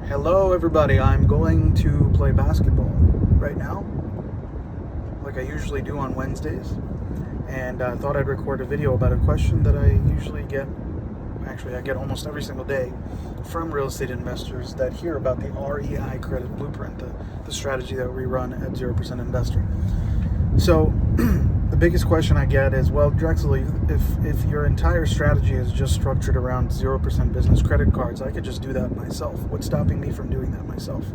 Hello, everybody. I'm going to play basketball right now, like I usually do on Wednesdays. And I thought I'd record a video about a question that I usually get. Actually, I get almost every single day from real estate investors that hear about the REI Credit Blueprint, the strategy that we run at 0% Investor. So, the biggest question I get is, well, Drexel, if your entire strategy is just structured around 0% business credit cards, I could just do that myself. What's stopping me from doing that myself?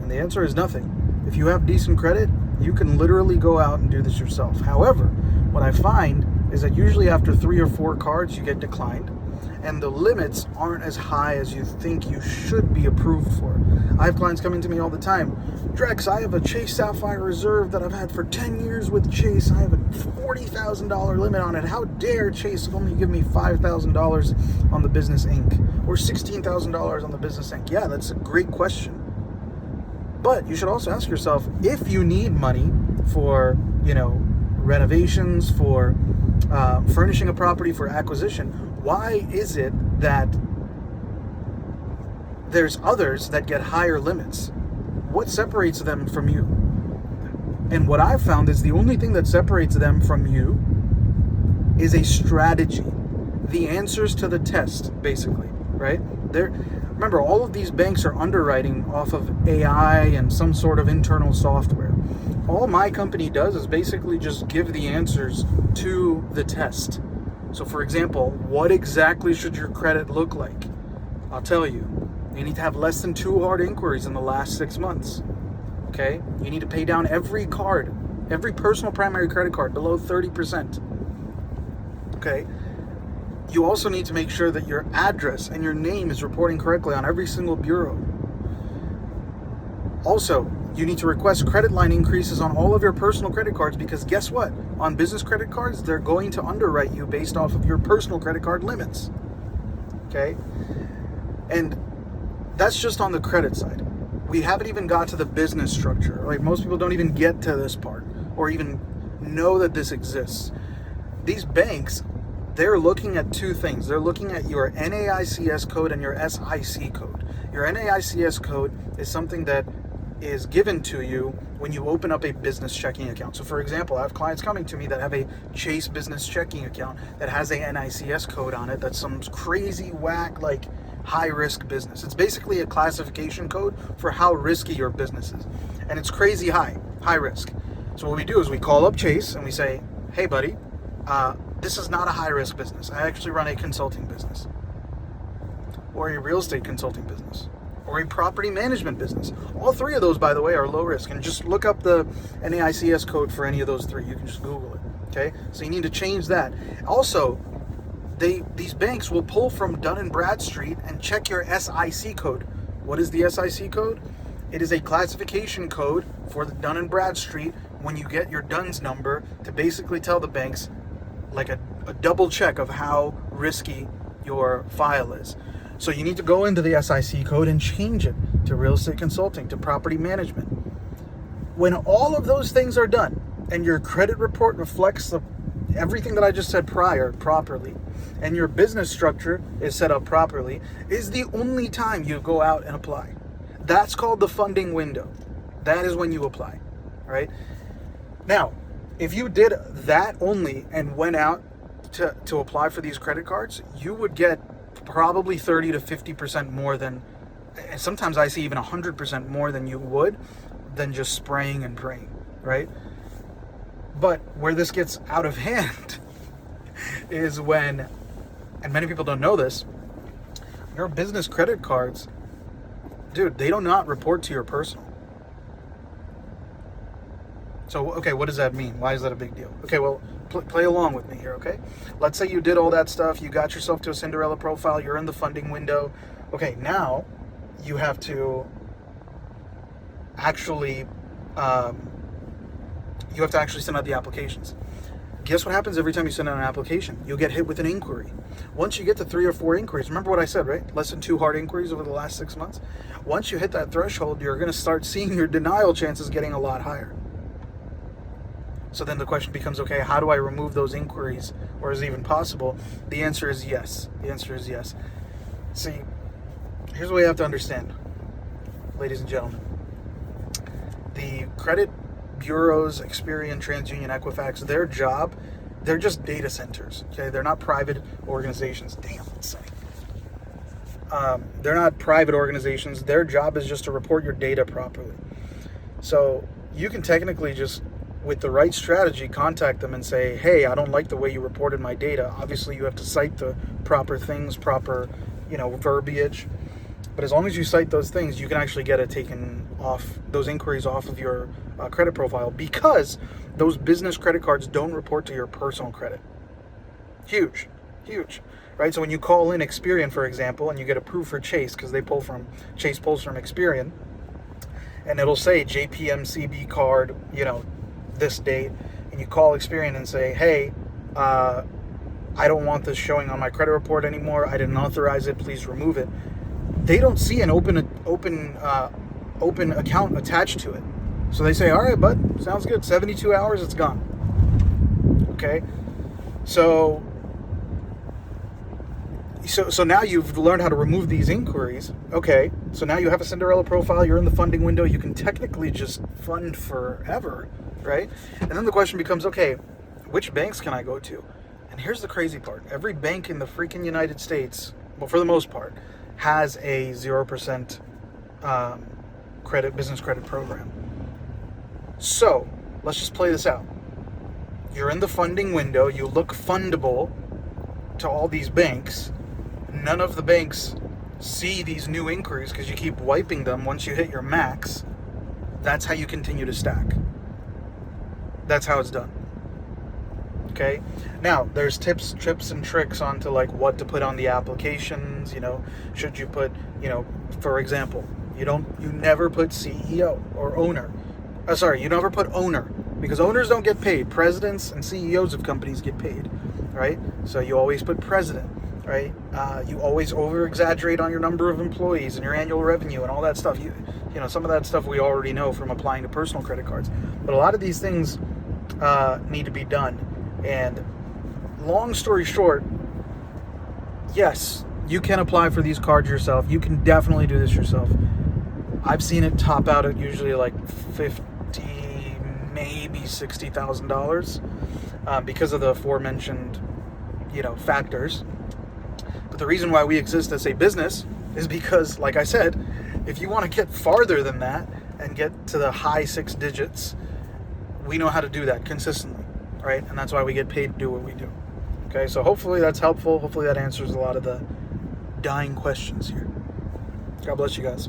And the answer is nothing. If you have decent credit, you can literally go out and do this yourself. However, what I find is that usually after 3 or 4 cards, you get declined, and the limits aren't as high as you think you should be approved for. I have clients coming to me all the time. Drex, I have a Chase Sapphire Reserve that I've had for 10 years with Chase. I have a $40,000 limit on it. How dare Chase only give me $5,000 on the Business Inc. or $16,000 on the Business Inc. Yeah, that's a great question. But you should also ask yourself, if you need money for, renovations, for furnishing a property, for acquisition, why is it that there's others that get higher limits? What separates them from you? And what I've found is the only thing that separates them from you is a strategy. The answers to the test, basically, right? Remember, all of these banks are underwriting off of AI and some sort of internal software. All my company does is basically just give the answers to the test. So, for example, what exactly should your credit look like? I'll tell you. You need to have less than 2 hard inquiries in the last 6 months. Okay? You need to pay down every card, every personal primary credit card below 30%. Okay? You also need to make sure that your address and your name is reporting correctly on every single bureau. Also, you need to request credit line increases on all of your personal credit cards, because guess what? On business credit cards, they're going to underwrite you based off of your personal credit card limits. Okay? And that's just on the credit side. We haven't even got to the business structure. Like, most people don't even get to this part or even know that this exists. These banks, they're looking at 2 things. They're looking at your NAICS code and your SIC code. Your NAICS code is something that is given to you when you open up a business checking account. So, for example, I have clients coming to me that have a Chase business checking account that has a NAICS code on it. That's some crazy whack, like, high-risk business. It's basically a classification code for how risky your business is. And it's crazy high risk. So what we do is we call up Chase and we say, hey, buddy, this is not a high-risk business. I actually run a consulting business, or a real estate consulting business, or a property management business. All 3 of those, by the way, are low risk. And just look up the NAICS code for any of those 3. You can just Google it, okay? So you need to change that. Also, these banks will pull from Dun & Bradstreet and check your SIC code. What is the SIC code? It is a classification code for the Dun & Bradstreet when you get your DUNS number, to basically tell the banks, like a double check of how risky your file is. So you need to go into the SIC code and change it to real estate consulting, to property management. When all of those things are done and your credit report reflects everything that I just said prior properly, and your business structure is set up properly, is the only time you go out and apply. That's called the funding window. That is when you apply, right? Now, if you did that only and went out to apply for these credit cards, you would get probably 30 to 50% more than, and sometimes I see even 100% more than you would than just spraying and praying, right? But where this gets out of hand is when, and many people don't know this, your business credit cards, dude, they do not report to your personal. So, okay, what does that mean? Why is that a big deal? Okay, well, play along with me here, okay? Let's say you did all that stuff, you got yourself to a Cinderella profile, you're in the funding window. Okay, now you have to actually send out the applications. Guess what happens every time you send out an application? You'll get hit with an inquiry. Once you get to 3 or 4 inquiries, remember what I said, right? Less than 2 hard inquiries over the last 6 months. Once you hit that threshold, you're going to start seeing your denial chances getting a lot higher. So then the question becomes, okay, how do I remove those inquiries? Or is it even possible? The answer is yes. The answer is yes. See, here's what you have to understand. ladies and gentlemen. The credit bureaus, Experian, TransUnion, Equifax, their job, they're just data centers. Okay, they're not private organizations. Damn, let's say. They're not private organizations. Their job is just to report your data properly. So you can technically just, with the right strategy, contact them and say, hey, I don't like the way you reported my data. Obviously, you have to cite the proper things, proper, verbiage. But as long as you cite those things, you can actually get it taken off, those inquiries off of your credit profile, because those business credit cards don't report to your personal credit. Huge, right? So when you call in Experian, for example, and you get approved for Chase, because Chase pulls from Experian, and it'll say JPMCB card, this date, and you call Experian and say, hey, I don't want this showing on my credit report anymore. I didn't authorize it. Please remove it. They don't see an open account attached to it. So they say, all right, bud, sounds good. 72 hours, it's gone. Okay? So now you've learned how to remove these inquiries. Okay, so now you have a Cinderella profile. You're in the funding window. You can technically just fund forever, right? And then the question becomes, okay, which banks can I go to? And here's the crazy part. Every bank in the freaking United States, well, for the most part, has a 0% business credit program. So let's just play this out. You're in the funding window. You look fundable to all these banks. None of the banks see these new inquiries because you keep wiping them once you hit your max. That's how you continue to stack. That's how it's done. Okay? Now, there's tips and tricks onto like what to put on the applications, should you put, for example, you never put CEO or owner. You never put owner, because owners don't get paid. Presidents and CEOs of companies get paid, right? So you always put president, right? You always over-exaggerate on your number of employees and your annual revenue and all that stuff. Some of that stuff we already know from applying to personal credit cards. But a lot of these things need to be done. And long story short, yes, you can apply for these cards yourself. You can definitely do this yourself. I've seen it top out at usually like $50,000, maybe $60,000 because of the aforementioned, factors. But the reason why we exist as a business is because, like I said, if you want to get farther than that and get to the high 6 digits, we know how to do that consistently, right? And that's why we get paid to do what we do. Okay, so hopefully that's helpful. Hopefully that answers a lot of the dying questions here. God bless you guys.